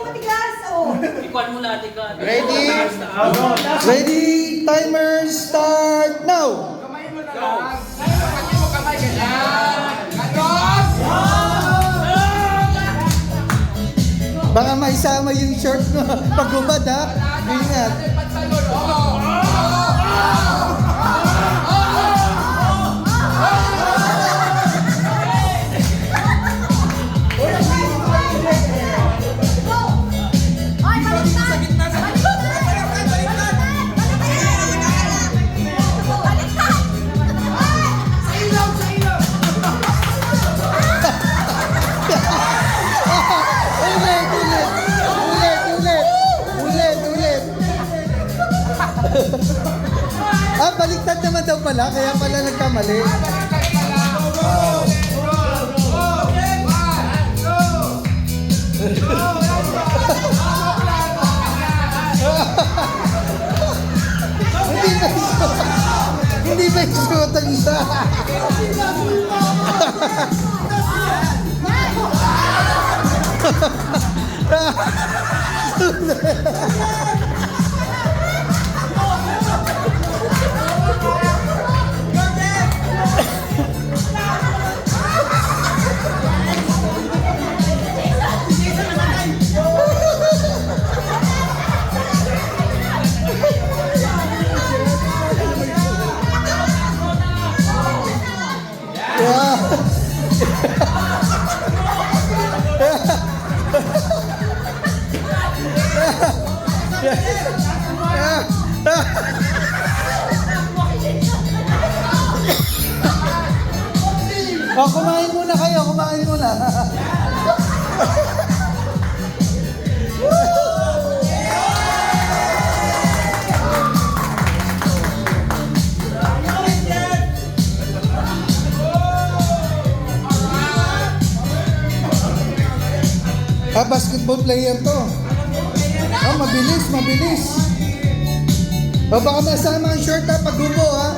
matigas. Oh. Ikuan mo lahat, ikaw. Ready? Ready? Timer start now! Kamay mo na lang. Pati mo kamay ka lang. Gatos! Baka maisama yung short mo pag hubad ha. Ingat. Pagsalon. Oo. Ay, baliktad! Sa gitna, sa gitna. Baliktad! Baliktad! Sa ilaw, sa ilaw. Ulit. Baliktad naman daw pala, kaya pala nagkamali. Hindi ba isuot ang isa? Kumain muna kayo, kumain muna. Basketball player to. Mabilis. Baka masama ang short ha, pag gubo ha.